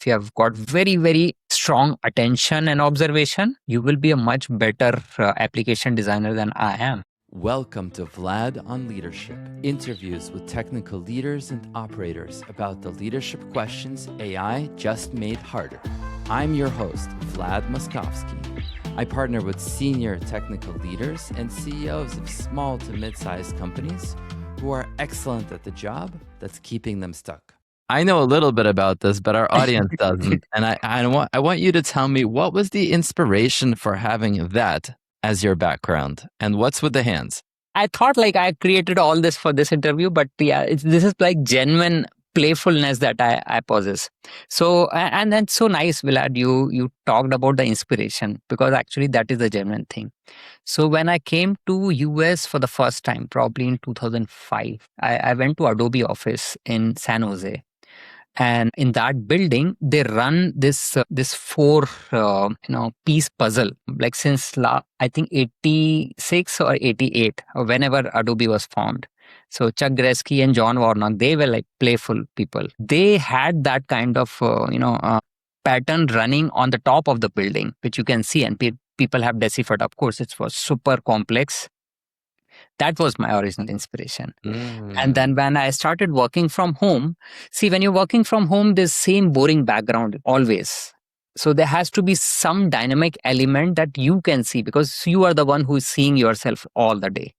if you have got very, very strong attention and observation, you will be a much better application designer than I am. Welcome to Vlad on Leadership, interviews with technical leaders and operators about the leadership questions AI just made harder. I'm your host, Vlad Moskovsky. I partner with senior technical leaders and CEOs of small to mid-sized companies who are excellent at the job that's keeping them stuck. I know a little bit about this, but our audience doesn't. And I want you to tell me, what was the inspiration for having that as your background? And what's with the hands? I thought like I created all this for this interview, but yeah, this is like genuine playfulness that I possess. So, and that's so nice, Vlad, you talked about the inspiration, because actually that is the genuine thing. So when I came to US for the first time, probably in 2005, I went to Adobe office in San Jose. And in that building, they run this four piece puzzle, like since I think 86 or 88, or whenever Adobe was formed. So Chuck Grasky and John Warnock, they were like playful people. They had that kind of pattern running on the top of the building, which you can see, and people have deciphered. Of course, it was super complex. That was my original inspiration. And then when I started working from home, see, when you're working from home, there's same boring background always. So there has to be some dynamic element that you can see, because you are the one who is seeing yourself all the day.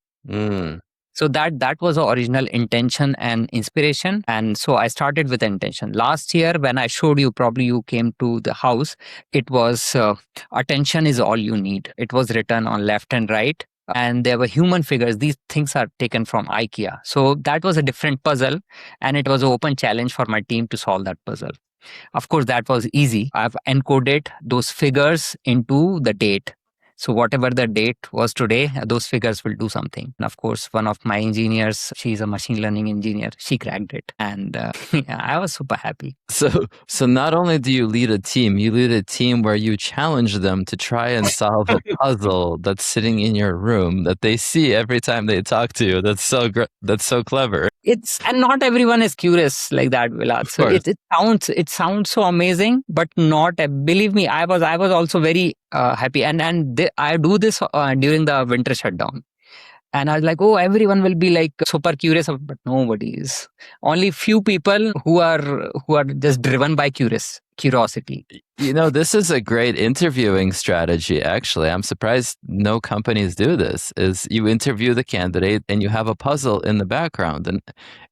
So that was the original intention and inspiration. And so I started with intention. Last year, when I showed you, probably you came to the house, it was attention is all you need. It was written on left and right. And there were human figures. These things are taken from IKEA. So that was a different puzzle. And it was an open challenge for my team to solve that puzzle. Of course, that was easy. I've encoded those figures into the date. So whatever the date was today, those figures will do something. And of course, one of my engineers, she's a machine learning engineer, she cracked it. And yeah, I was super happy. So not only do you lead a team, you lead a team where you challenge them to try and solve a puzzle that's sitting in your room that they see every time they talk to you. That's so clever. And not everyone is curious like that, Vilad. So it sounds so amazing, but not. Believe me, I was also very happy, and I do this during the winter shutdown, and I was like, oh, everyone will be like super curious, but nobody is. Only few people who are just driven by curiosity. You know, this is a great interviewing strategy, actually. I'm surprised no companies do this, is you interview the candidate and you have a puzzle in the background.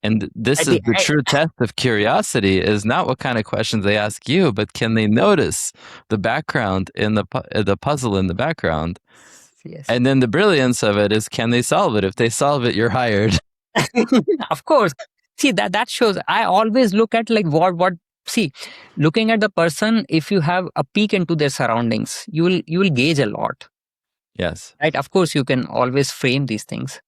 And this is the true test of curiosity, is not what kind of questions they ask you, but can they notice the background in the puzzle in the background? Yes. And then the brilliance of it is, can they solve it? If they solve it, you're hired. Of course. See, that shows. I always look at like what. See, looking at the person, if you have a peek into their surroundings, you will gauge a lot. Yes. Right. Of course, you can always frame these things.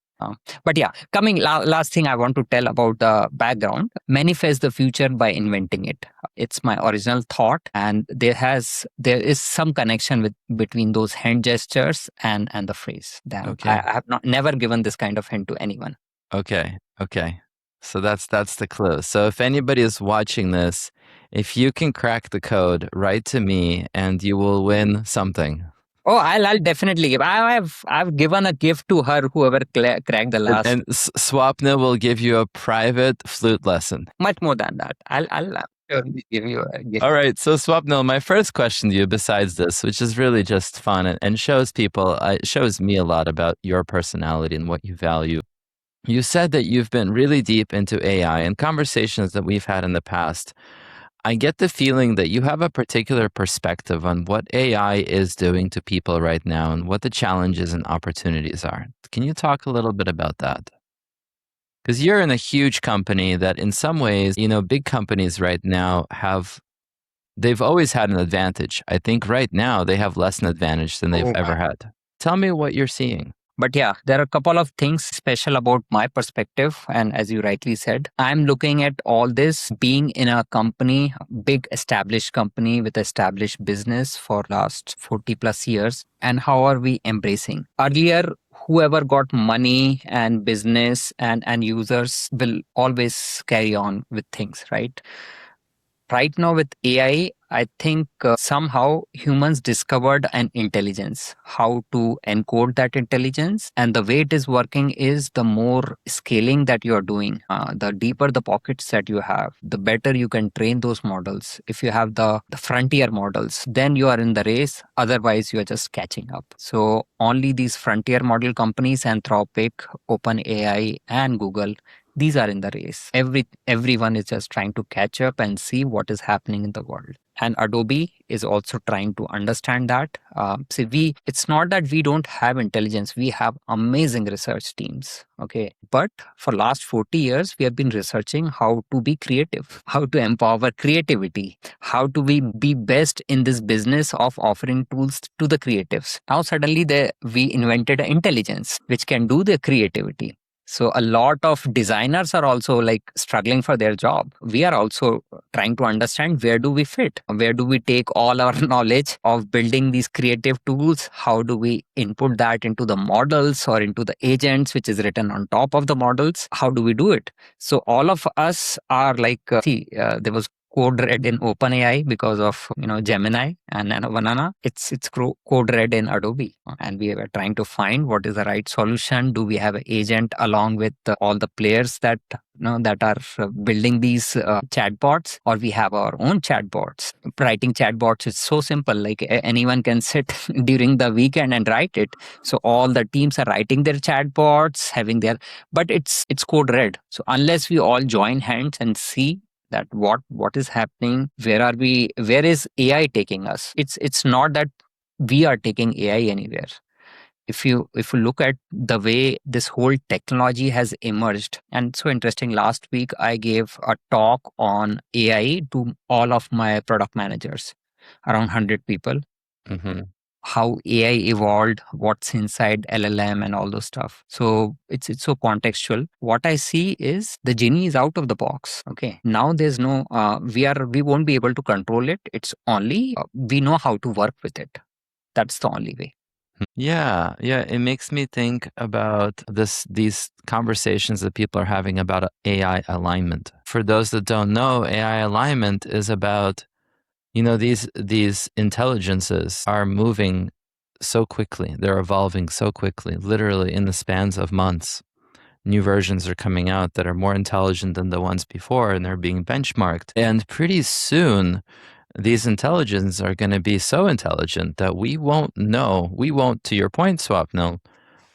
But yeah, last thing I want to tell about the background: manifest the future by inventing it. It's my original thought, and there is some connection between those hand gestures and the phrase. Okay. I have never given this kind of hint to anyone. Okay. So that's the clue. So if anybody is watching this, if you can crack the code, write to me and you will win something. Oh, I'll definitely give. I've given a gift to her, whoever cracked the last. And Swapnil will give you a private flute lesson. Much more than that. I'll give you a gift. All right. So Swapnil, my first question to you, besides this, which is really just fun and shows me a lot about your personality and what you value. You said that you've been really deep into AI, and conversations that we've had in the past, I get the feeling that you have a particular perspective on what AI is doing to people right now and what the challenges and opportunities are. Can you talk a little bit about that? Because you're in a huge company that in some ways, big companies right now they've always had an advantage. I think right now they have less an advantage than they've ever had. Tell me what you're seeing. But yeah, there are a couple of things special about my perspective. And as you rightly said, I'm looking at all this being in a company, big established company with established business for last 40 plus years. And how are we embracing? Earlier, whoever got money and business and users will always carry on with things, right? right now with AI, I think somehow humans discovered an intelligence, how to encode that intelligence. And the way it is working is the more scaling that you are doing, the deeper the pockets that you have, the better you can train those models. If you have the frontier models, then you are in the race. Otherwise, you are just catching up. So only these frontier model companies, Anthropic, OpenAI, and Google, these are in the race. Everyone is just trying to catch up and see what is happening in the world. And Adobe is also trying to understand that. See, it's not that we don't have intelligence. We have amazing research teams. Okay, but for last 40 years, we have been researching how to be creative, how to empower creativity, how to be best in this business of offering tools to the creatives. Now suddenly, we invented intelligence which can do the creativity. So a lot of designers are also like struggling for their job. We are also trying to understand where do we fit? Where do we take all our knowledge of building these creative tools? How do we input that into the models or into the agents, which is written on top of the models? How do we do it? So all of us are like, there was code red in OpenAI because of Gemini and Banana. It's code red in Adobe, and we were trying to find what is the right solution. Do we have an agent along with all the players that that are building these chatbots, or we have our own chatbots? Writing chatbots is so simple. Like anyone can sit during the weekend and write it. So all the teams are writing their chatbots, having their, but it's code red. So unless we all join hands and see that what is happening, where is AI taking us? It's not that we are taking AI anywhere. If you look at the way this whole technology has emerged, and so interesting, last week I gave a talk on AI to all of my product managers, around 100 people. Mm-hmm. How AI evolved, what's inside LLM and all those stuff. So it's so contextual. What I see is the genie is out of the box. Okay. Now there's no we won't be able to control it. It's only we know how to work with it. That's the only way. Yeah, yeah. It makes me think about these conversations that people are having about AI alignment. For those that don't know, AI alignment is about, these intelligences are moving so quickly. They're evolving so quickly, literally in the spans of months. New versions are coming out that are more intelligent than the ones before, and they're being benchmarked. And pretty soon, these intelligences are going to be so intelligent that we won't, to your point, Swapnil,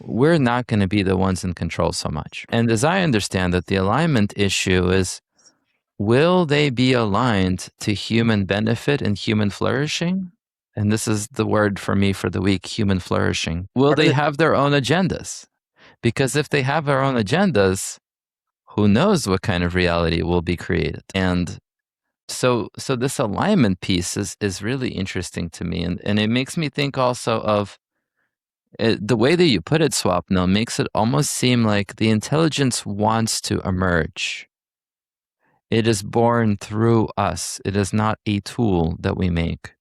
we're not going to be the ones in control so much. And as I understand that the alignment issue is, will they be aligned to human benefit and human flourishing? And this is the word for me for the week, human flourishing. Will What is they it? have their own agendas? Because if they have their own agendas, who knows what kind of reality will be created? And so this alignment piece is really interesting to me, and it makes me think also of the way that you put it, Swapnil, makes it almost seem like the intelligence wants to emerge. It is born through us. It is not a tool that we make.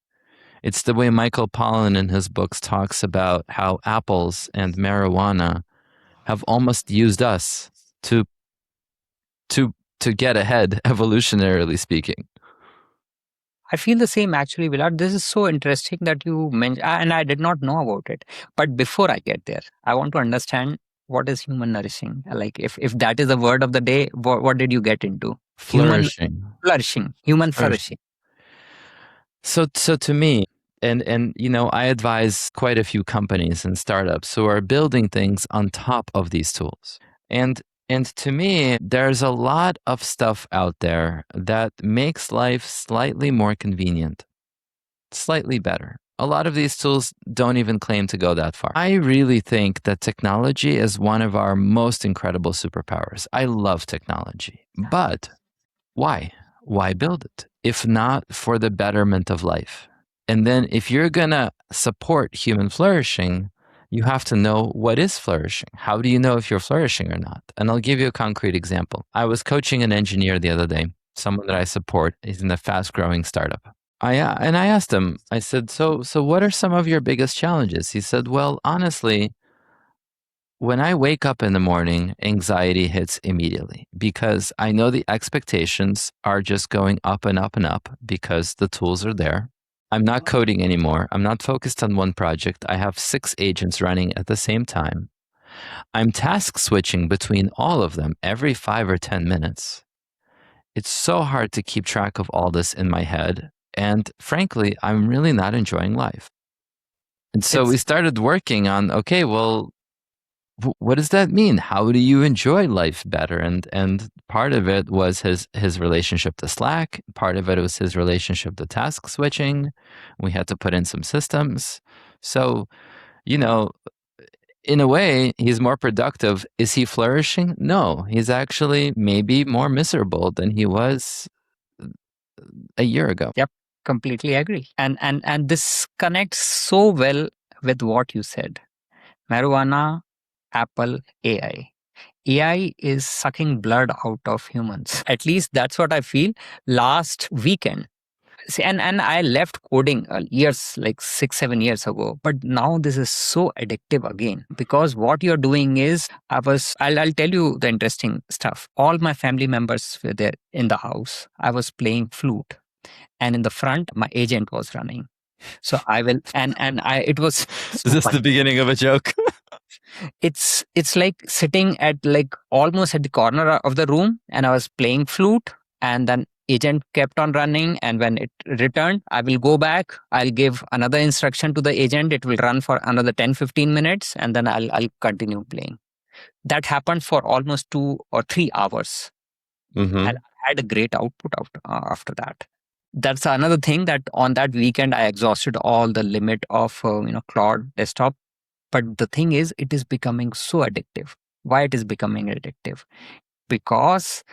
It's the way Michael Pollan in his books talks about how apples and marijuana have almost used us to to to get ahead, evolutionarily speaking. I feel the same actually, Willard. This is so interesting that you mentioned, and I did not know about it. But before I get there, I want to understand what is human nourishing. Like, if that is the word of the day, what did you get into? Human Flourishing. flourishing, human Flourishing. flourishing. So to me, and I advise quite a few companies and startups who are building things on top of these tools. And to me, there's a lot of stuff out there that makes life slightly more convenient, slightly better. A lot of these tools don't even claim to go that far. I really think that technology is one of our most incredible superpowers. I love technology, but why? Why build it if not for the betterment of life? And then if you're going to support human flourishing, you have to know what is flourishing. How do you know if you're flourishing or not? And I'll give you a concrete example. I was coaching an engineer the other day, someone that I support. He's in a fast growing startup. I asked him, I said, so what are some of your biggest challenges? He said, well, honestly, When I wake up in the morning, anxiety hits immediately because I know the expectations are just going up and up and up because the tools are there. I'm not coding anymore. I'm not focused on one project. I have 6 agents running at the same time. I'm task switching between all of them every 5 or 10 minutes. It's so hard to keep track of all this in my head. And frankly, I'm really not enjoying life. And so we started working on, okay, well, what does that mean? How do you enjoy life better? And part of it was his relationship to Slack. Part of it was his relationship to task switching. We had to put in some systems. So, you know, in a way, he's more productive. Is he flourishing? No, he's actually maybe more miserable than he was a year ago. Yep, completely agree. And this connects so well with what you said. Marijuana, Apple, AI. AI is sucking blood out of humans. At least that's what I feel last weekend. See, and I left coding years, like 6, 7 years ago. But now this is so addictive again because what you're doing is I'll tell you the interesting stuff. All my family members were there in the house. I was playing flute, and in the front, my agent was running. So I will, and I it was. Is this the beginning of a joke? It's like sitting at like almost at the corner of the room, and I was playing flute, and then agent kept on running, and when it returned, I will go back, I'll give another instruction to the agent, it will run for another 10-15 minutes, and then I'll continue playing. That happened for almost 2 or 3 hours. Mm-hmm. And I had a great output after that. That's another thing that on that weekend I exhausted all the limit of Claude desktop. But the thing is, it is becoming so addictive. Why it is becoming addictive? Because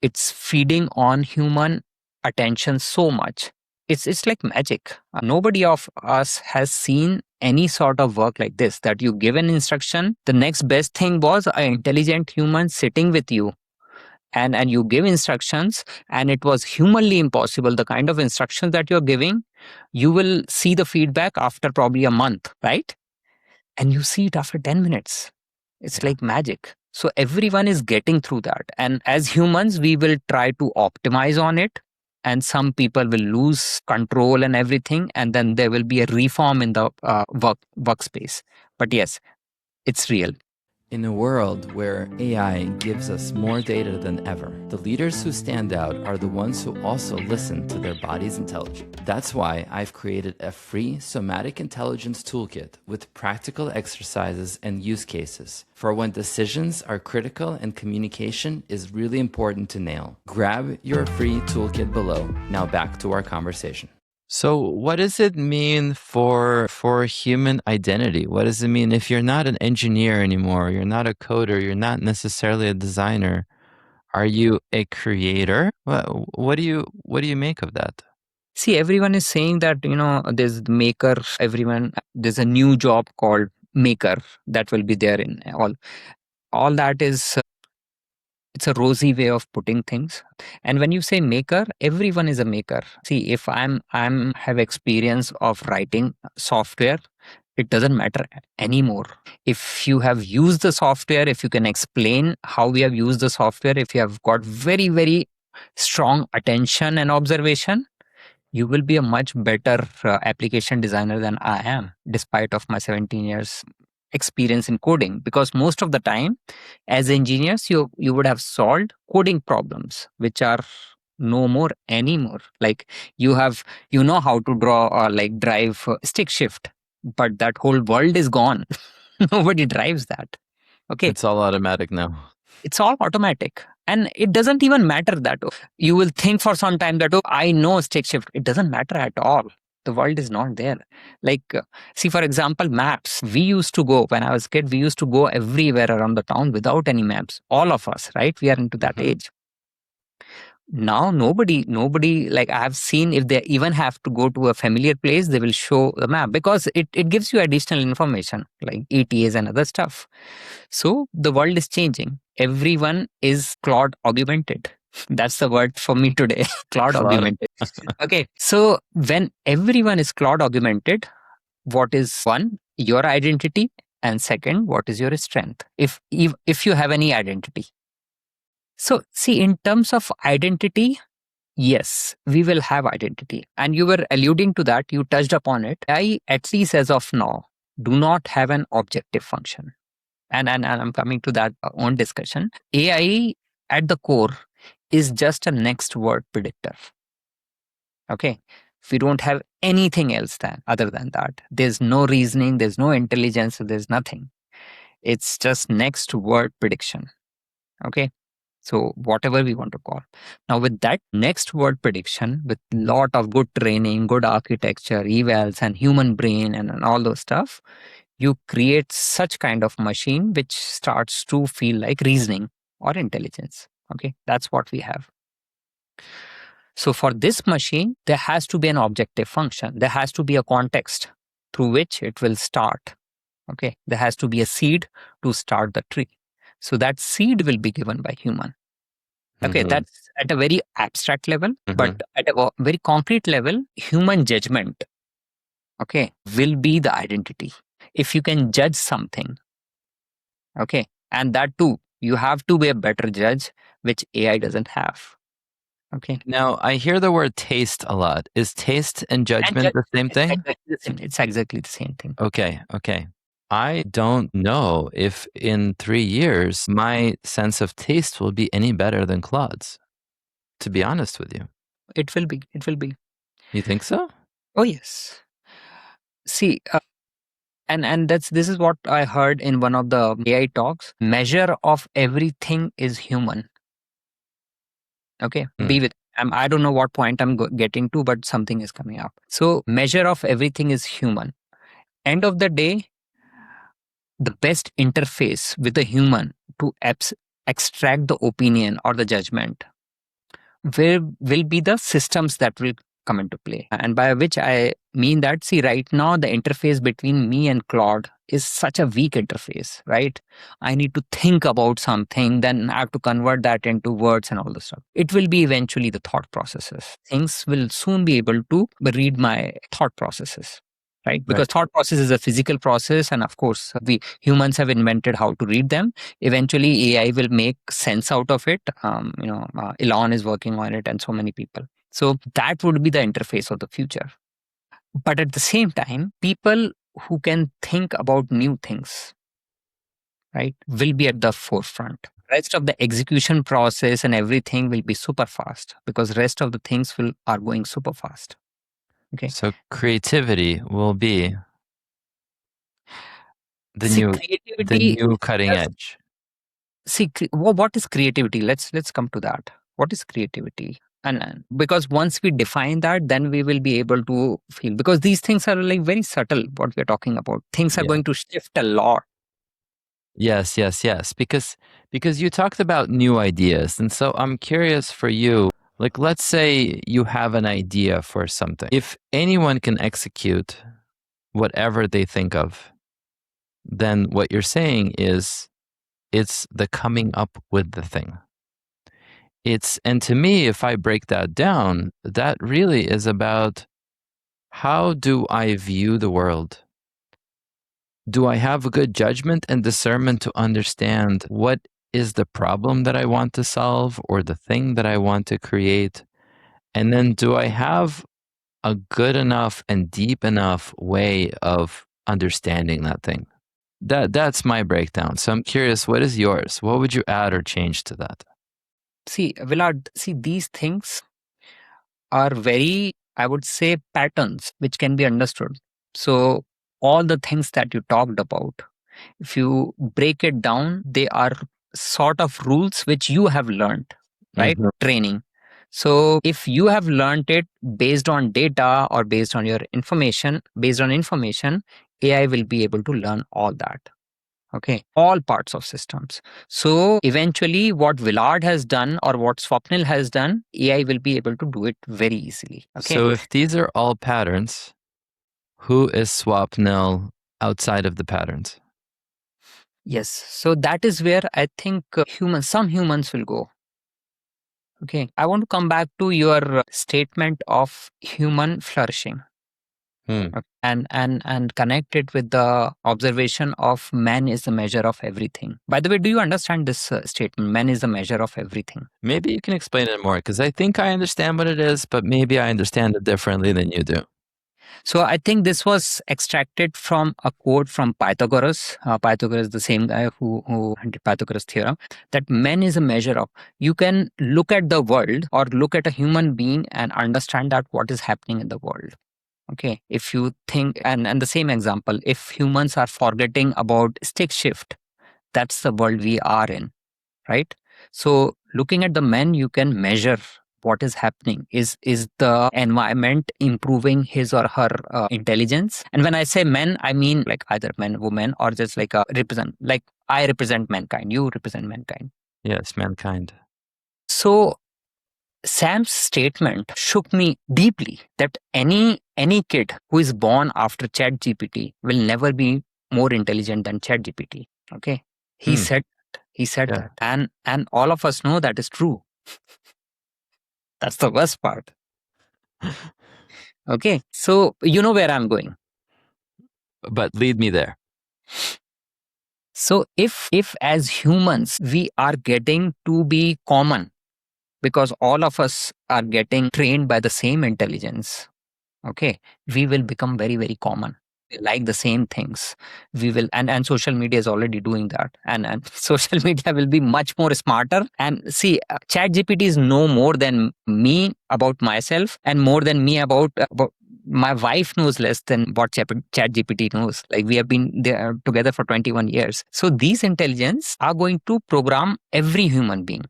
it's feeding on human attention so much. It's like magic. Nobody of us has seen any sort of work like this, that you give an instruction. The next best thing was an intelligent human sitting with you. And you give instructions, and it was humanly impossible. The kind of instructions that you're giving, you will see the feedback after probably a month, right? And you see it after 10 minutes. It's like magic. So everyone is getting through that. And as humans, we will try to optimize on it. And some people will lose control and everything. And then there will be a reform in the workspace. But yes, it's real. In a world where AI gives us more data than ever, the leaders who stand out are the ones who also listen to their body's intelligence. That's why I've created a free somatic intelligence toolkit with practical exercises and use cases for when decisions are critical and communication is really important to nail. Grab your free toolkit below. Now back to our conversation. So what does it mean for human identity? What does it mean if you're not an engineer anymore, you're not a coder, you're not necessarily a designer? Are you a creator? What do you make of that? See, everyone is saying that, there's the maker, there's a new job called maker that will be there in all that is it's a rosy way of putting things. And when you say maker, everyone is a maker. See, if I'm have experience of writing software, it doesn't matter anymore. If you have used the software, if you can explain how we have used the software, if you have got very, very strong attention and observation, you will be a much better application designer than I am, despite of my 17 years experience in coding. Because most of the time, as engineers, you would have solved coding problems, which are no more anymore. Like you know how to draw or like drive stick shift, but that whole world is gone. Nobody drives that. Okay. It's all automatic now. It's all automatic. And it doesn't even matter that you will think for some time that, I know stick shift. It doesn't matter at all. The world is not there. Like, see, for example, maps. We used to go, when I was a kid, we used to go everywhere around the town without any maps. All of us, right? We are into that age. Now, nobody, like I have seen, if they even have to go to a familiar place, they will show the map because it gives you additional information like ETAs and other stuff. So the world is changing. Everyone is Claude augmented. That's the word for me today. Claude augmented. Okay. So when everyone is Claude augmented, what is one? Your identity And second, what is your strength? If you have any identity. So see, in terms of identity, yes, we will have identity. And you were alluding to that, you touched upon it. I, at least as of now, do not have an objective function. And I'm coming to that own discussion. AI at the core is just a next word predictor. Okay. We don't have anything else other than that. There's no reasoning, there's no intelligence, there's nothing. It's just next word prediction. Okay. So whatever we want to call. Now with that next word prediction, with lot of good training, good architecture, evals and human brain and all those stuff, you create such kind of machine which starts to feel like reasoning or intelligence. Okay. That's what we have. So for this machine, there has to be an objective function. There has to be a context through which it will start. Okay. There has to be a seed to start the tree. So that seed will be given by human. Okay. That's at a very abstract level, but at a very concrete level, human judgment, okay, will be the identity. If you can judge something, okay, and that too, you have to be a better judge, which AI doesn't have. Okay. Now, I hear the word taste a lot. Is taste and judgment the same thing? It's exactly the same thing. Okay. I don't know if in 3 years my sense of taste will be any better than Claude's, to be honest with you. It will be. You think so? Oh, yes. See, and this is what I heard in one of the AI talks. Measure of everything is human. Okay, be with. I don't know what point I'm getting to, but something is coming up. So measure of everything is human. End of the day, the best interface with a human to extract the opinion or the judgment will be the systems that will come into play. And by which I mean that, see, right now the interface between me and Claude is such a weak interface, right? I need to think about something, then I have to convert that into words and all this stuff. It will be eventually the thought processes. Things will soon be able to read my thought processes. Right? Because thought process is a physical process. And of course, we humans have invented how to read them. Eventually, AI will make sense out of it. Elon is working on it and so many people. So that would be the interface of the future. But at the same time, people who can think about new things, right, will be at the forefront. Rest of the execution process and everything will be super fast because rest of the things are going super fast. Okay. So creativity will be the new cutting edge. See, what is creativity? Let's come to that. What is creativity? And because once we define that, then we will be able to feel, because these things are like very subtle. What we're talking about, things are going to shift a lot. Yes. Because you talked about new ideas, and so I'm curious for you. Like, let's say you have an idea for something. If anyone can execute whatever they think of, then what you're saying is it's the coming up with the thing. And to me, if I break that down, that really is about how do I view the world? Do I have a good judgment and discernment to understand what is the problem that I want to solve or the thing that I want to create? And then do I have a good enough and deep enough way of understanding that thing? That's my breakdown. So I'm curious, what is yours? What would you add or change to that? See, Willard, these things are very, I would say, patterns which can be understood. So all the things that you talked about, if you break it down, they are sort of rules which you have learned, right? Training. So if you have learned it based on data or based on your information, AI will be able to learn all that. Okay, all parts of systems. So eventually what Willard has done or what Swapnil has done, AI will be able to do it very easily. Okay. So if these are all patterns, who is Swapnil outside of the patterns? Yes. So that is where I think some humans will go. Okay. I want to come back to your statement of human flourishing. and connect it with the observation of man is the measure of everything. By the way, do you understand this statement? Man is the measure of everything. Maybe you can explain it more, because I think I understand what it is, but maybe I understand it differently than you do. So I think this was extracted from a quote from Pythagoras. Pythagoras, the same guy who did Pythagoras theorem, that man is a measure of. You can look at the world or look at a human being and understand that what is happening in the world. Okay, if you think, and the same example, if humans are forgetting about stick shift, that's the world we are in, right? So looking at the men, you can measure what is happening. Is the environment improving his or her intelligence? And when I say men, I mean like either men, women, or just like a represent, like I represent mankind, you represent mankind. Yes, mankind. So Sam's statement shook me deeply, that any kid who is born after ChatGPT will never be more intelligent than ChatGPT. Okay, he said Yeah. that, and all of us know that is true. That's the worst part. Okay, so you know where I'm going. But lead me there. So if as humans we are getting to be common, because all of us are getting trained by the same intelligence, okay, we will become very, very common. We like the same things. We will, and social media is already doing that, and social media will be much more smarter. And see, chat gpt is no more than me about myself, and more than me about my wife knows less than what chat gpt knows. Like, we have been there together for 21 years. So these intelligence are going to program every human being.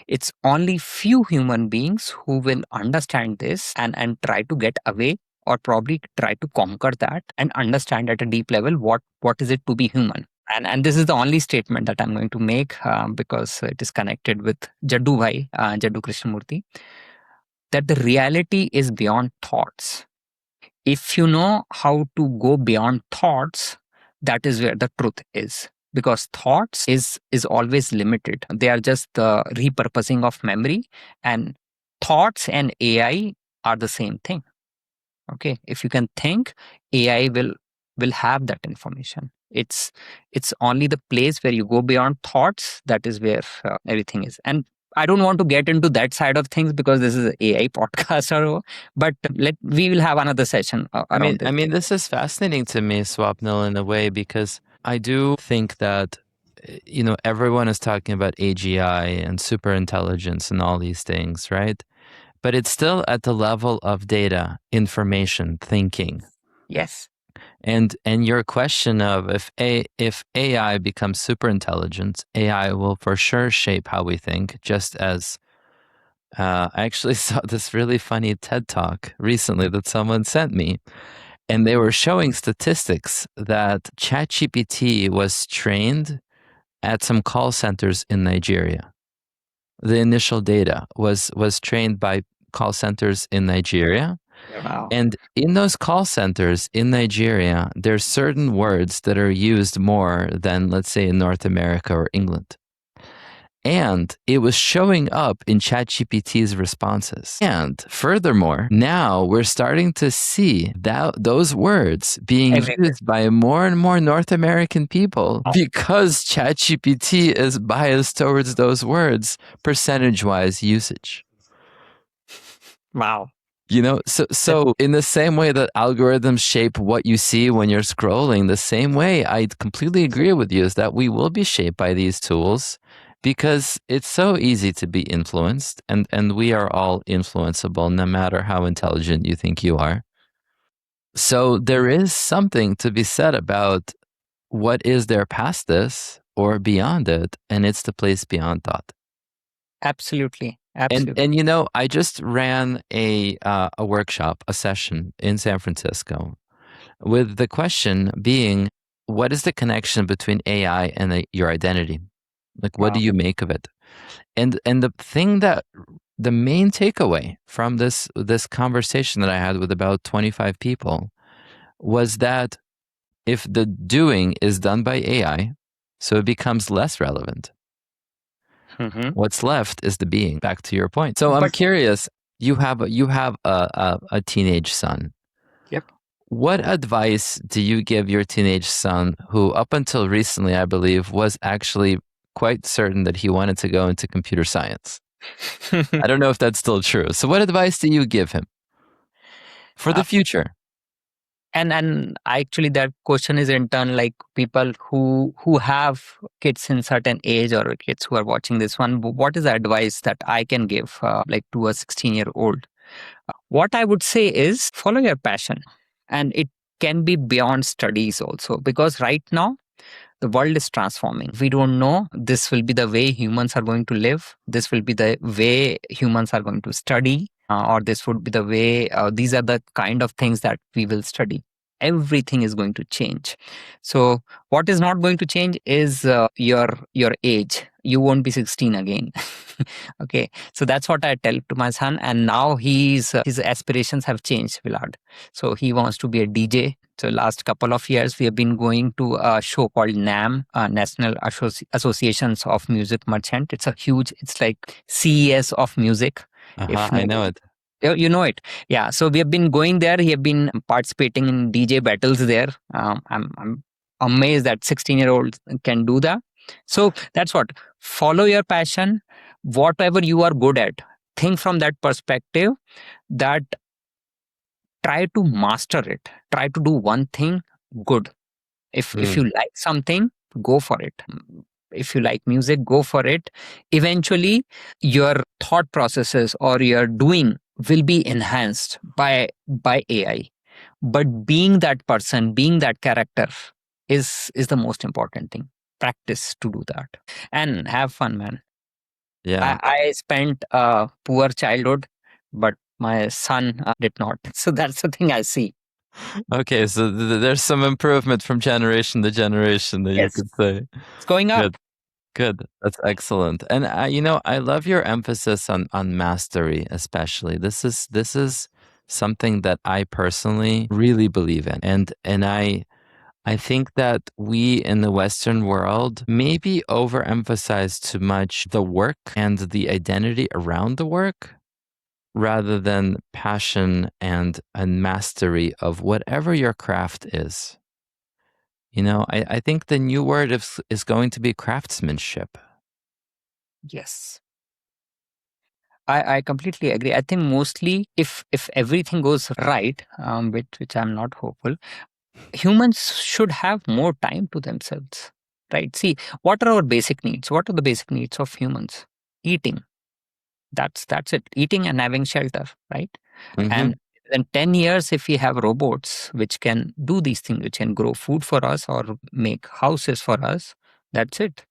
It's only few human beings who will understand this and try to get away, or probably try to conquer that and understand at a deep level what is it to be human. And this is the only statement that I'm going to make, because it is connected with Jaddu Bhai, Jaddu Krishnamurti, that the reality is beyond thoughts. If you know how to go beyond thoughts, that is where the truth is. Because thoughts is always limited. They are just the repurposing of memory, and thoughts and AI are the same thing. Okay, if you can think, AI will have that information. It's only the place where you go beyond thoughts, that is where everything is. And I don't want to get into that side of things because this is an AI podcast, but we will have another session around this. I mean, this is fascinating to me, Swapnil, in a way, because I do think that, you know, everyone is talking about AGI and super intelligence and all these things, right? But it's still at the level of data, information, thinking. Yes. And your question of if AI becomes super intelligent, AI will for sure shape how we think, just as I actually saw this really funny TED Talk recently that someone sent me, and they were showing statistics that ChatGPT was trained at some call centers in Nigeria. The initial data was trained by call centers in Nigeria. Wow. And in those call centers in Nigeria, there's certain words that are used more than, let's say, in North America or England. And it was showing up in ChatGPT's responses. And furthermore, now we're starting to see those words being used by more and more North American people because ChatGPT is biased towards those words, percentage-wise usage. Wow. You know, so in the same way that algorithms shape what you see when you're scrolling, the same way I completely agree with you is that we will be shaped by these tools, because it's so easy to be influenced, and we are all influenceable no matter how intelligent you think you are. So there is something to be said about what is there past this or beyond it, and it's the place beyond thought. Absolutely. Absolutely. And you know, I just ran a workshop, a session in San Francisco, with the question being, what is the connection between AI and your identity? Like, what do you make of it? And the thing that the main takeaway from this conversation that I had with about 25 people was that if the doing is done by AI, so it becomes less relevant. What's left is the being. Back to your point. So I'm curious. You have a teenage son. Yep. What advice do you give your teenage son, who up until recently, I believe, was actually quite certain that he wanted to go into computer science? I don't know if that's still true. So what advice do you give him for the future? And actually that question is in turn, like people who have kids in certain age, or kids who are watching this one, what is the advice that I can give like to a 16-year-old? What I would say is follow your passion, and it can be beyond studies also, because right now the world is transforming. We don't know this will be the way humans are going to live. This will be the way humans are going to study, or this would be the way, these are the kind of things that we will study. Everything is going to change. So what is not going to change is your age. You won't be 16 again. Okay, so that's what I tell to my son, and now his aspirations have changed, Willard. So he wants to be a DJ. So last couple of years, we have been going to a show called NAM, National Associations of Music Merchant. It's like CES of music. If I know it. you know it, yeah. So we have been going there. He have been participating in DJ battles there. I'm amazed that 16-year-olds can do that. So that's what. Follow your passion, whatever you are good at. Think from that perspective, that try to master it. Try to do one thing good. If you like something, go for it. If you like music, go for it. Eventually your thought processes or your doing will be enhanced by AI. But being that person, being that character is the most important thing. Practice to do that and have fun, man. Yeah. I spent a poor childhood, but my son did not. So that's the thing I see. Okay, so there's some improvement from generation to generation that you Yes, could say. it's going up. Good, good. That's excellent. And I love your emphasis on mastery, especially. This is something that I personally really believe in, and I think that we in the Western world maybe overemphasize too much the work and the identity around the work, rather than passion and mastery of whatever your craft is. I think the new word is going to be craftsmanship. Yes. I completely agree. I think mostly if everything goes right, which I'm not hopeful, humans should have more time to themselves. Right? See, what are our basic needs? What are the basic needs of humans? Eating. That's it. Eating and having shelter, right? Hmm. And in 10 years, if we have robots which can do these things, which can grow food for us or make houses for us, that's it.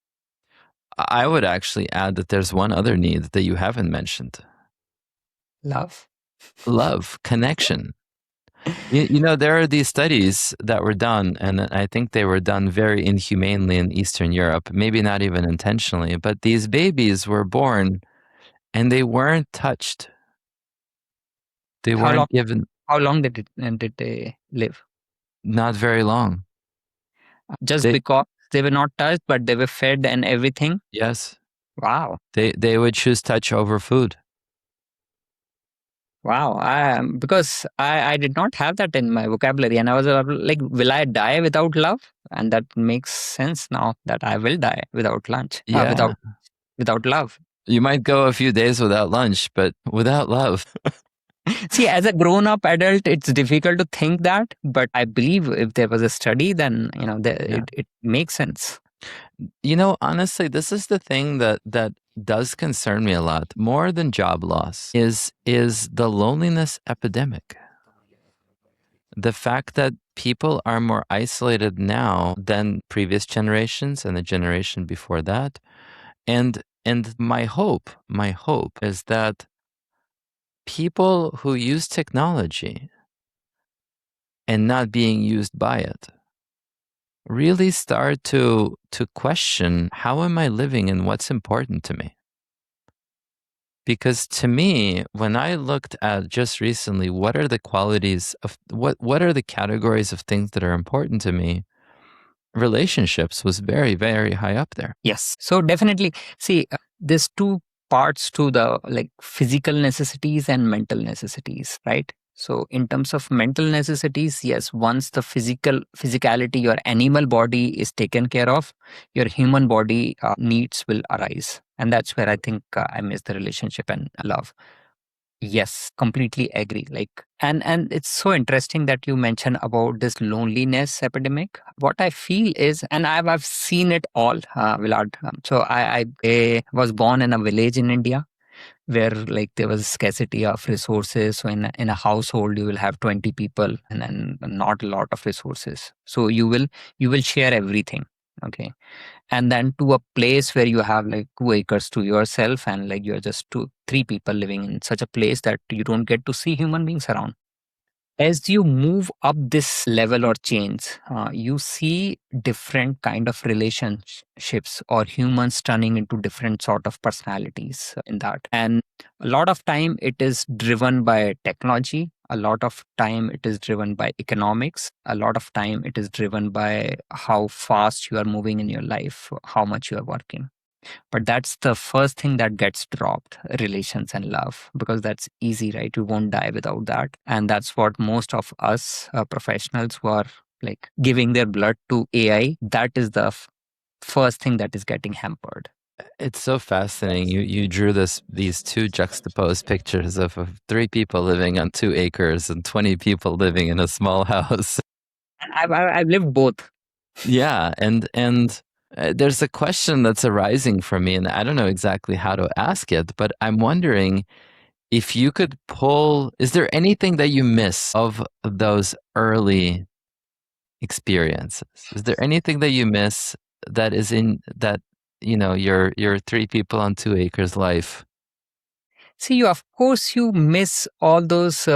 I would actually add that there's one other need that you haven't mentioned: Love. love, connection. There are these studies that were done, and I think they were done very inhumanely in Eastern Europe, maybe not even intentionally, but these babies were born and they weren't touched. They How long? weren't given, How long did they live? not very long. Just They, because they were not touched, but they were fed and everything. yes, Wow. they would choose touch over food. Wow. Because I did not have that in my vocabulary, and I was like, will I die without love? And that makes sense now, that I will die without lunch, Yeah. without love. You might go a few days without lunch, but without love. See, as a grown-up adult, it's difficult to think that, but I believe if there was a study, then Yeah. it makes sense. Honestly, this is the thing that does concern me a lot, more than job loss, is the loneliness epidemic. The fact that people are more isolated now than previous generations and the generation before that. And my hope is that people who use technology and not being used by it really start to question, how am I living and what's important to me? Because to me, when I looked at just recently, what are the qualities of what are the categories of things that are important to me, relationships was very, very high up there. Yes. So definitely, see, there's two parts to the like physical necessities and mental necessities, right? So in terms of mental necessities, yes, once the physicality, your animal body is taken care of, your human body needs will arise. And that's where I think I miss the relationship and love. Yes, completely agree. And it's so interesting that you mentioned about this loneliness epidemic. What I feel is, and I've seen it all, Willard. So I was born in a village in India where like there was scarcity of resources. So in a household you will have 20 people and then not a lot of resources. So you will share everything. Okay. And then to a place where you have like 2 acres to yourself and like you're just two three people living in such a place that you don't get to see human beings around. As you move up this level or change, you see different kind of relationships or humans turning into different sort of personalities in that. And a lot of time it is driven by technology, a lot of time it is driven by economics, a lot of time it is driven by how fast you are moving in your life, how much you are working. But that's the first thing that gets dropped, relations and love, because that's easy, right? We won't die without that. And that's what most of us professionals who are like giving their blood to AI, that is the first thing that is getting hampered. It's so fascinating. You drew these two juxtaposed pictures of 3 people living on 2 acres and 20 people living in a small house. And I've lived both. Yeah, and there's a question that's arising for me, and I don't know exactly how to ask it, but I'm wondering if you could pull, is there anything that you miss of those early experiences? Is there anything that you miss that is in that, your 3 people on 2 acres life? See, you of course you miss all those,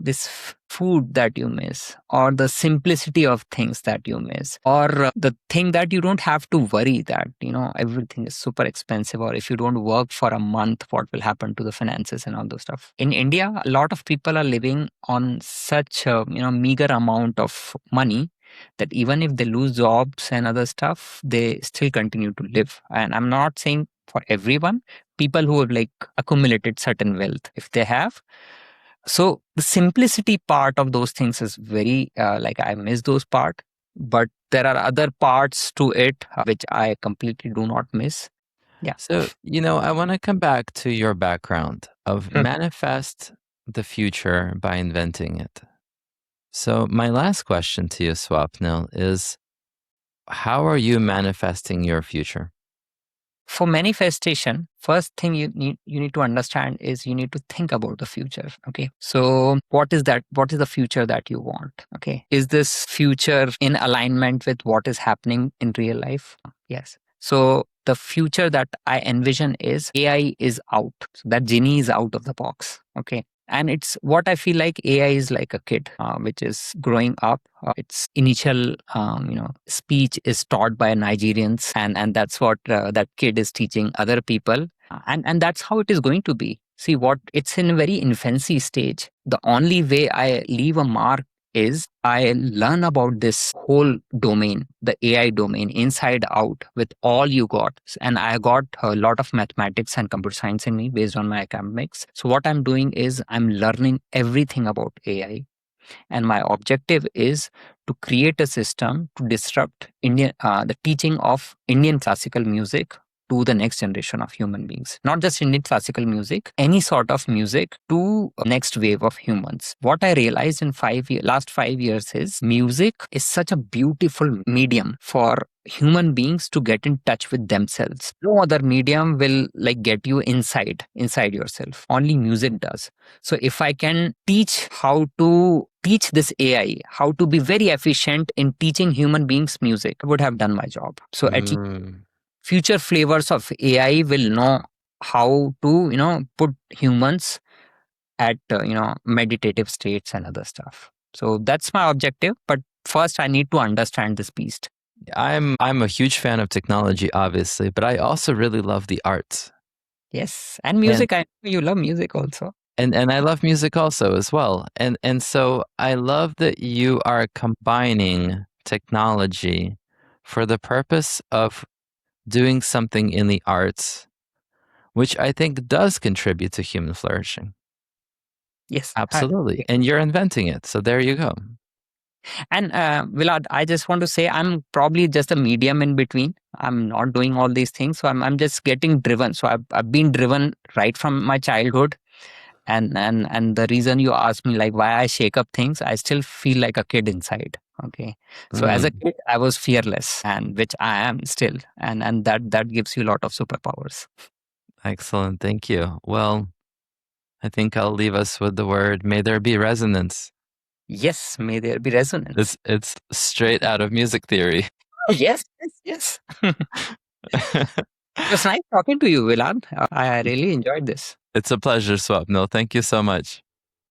this food that you miss, or the simplicity of things that you miss, or the thing that you don't have to worry that everything is super expensive, or if you don't work for a month, what will happen to the finances and all those stuff. In India, a lot of people are living on such a meager amount of money that even if they lose jobs and other stuff, they still continue to live. And I'm not saying for everyone, people who have like accumulated certain wealth, if they have. So the simplicity part of those things is very like I miss those part, but there are other parts to it which I completely do not miss. Yeah. So, I want to come back to your background of Hmm. manifest the future by inventing it. So, my last question to you, Swapnil, is how are you manifesting your future? For manifestation, first thing you need to understand is you need to think about the future. Okay, so what is the future that you want? Okay, is this future in alignment with what is happening in real life? Yes. So the future that I envision is AI is out, so that genie is out of the box. Okay, and it's what I feel like AI is like a kid which is growing up. Its initial speech is taught by Nigerians, and that's what that kid is teaching other people. And that's how it is going to be. See, what it's in a very infancy stage. The only way I leave a mark is I learn about this whole domain, the AI domain, inside out with all you got. And I got a lot of mathematics and computer science in me based on my academics. So what I'm doing is I'm learning everything about AI. And my objective is to create a system to disrupt the teaching of Indian classical music to the next generation of human beings. Not just Indian classical music, any sort of music to next wave of humans. What I realized in last 5 years is music is such a beautiful medium for human beings to get in touch with themselves. No other medium will like get you inside yourself. Only music does. So if I can teach how to teach this AI how to be very efficient in teaching human beings music, I would have done my job. So at least Mm. future flavors of AI will know how to, put humans at, meditative states and other stuff. So that's my objective. But first I need to understand this beast. I'm a huge fan of technology, obviously, but I also really love the arts. Yes. And And music, I know you love music also. and I love music also as well. And so I love that you are combining technology for the purpose of doing something in the arts, which I think does contribute to human flourishing. Yes. Absolutely. And you're inventing it. So there you go. And Willard, I just want to say I'm probably just a medium in between. I'm not doing all these things, so I'm just getting driven. So I've been driven right from my childhood, and the reason you asked me like why I shake up things, I still feel like a kid inside. Okay, so as a Mm, kid, I was fearless, and which I am still, and that gives you a lot of superpowers. excellent. Thank you. Well, I think I'll leave us with the word, may there be resonance. Yes, may there be resonance. It's straight out of music theory. Yes, yes, yes. It was nice talking to you, Willard. I really enjoyed this. It's a pleasure, Swapnil. Thank you so much.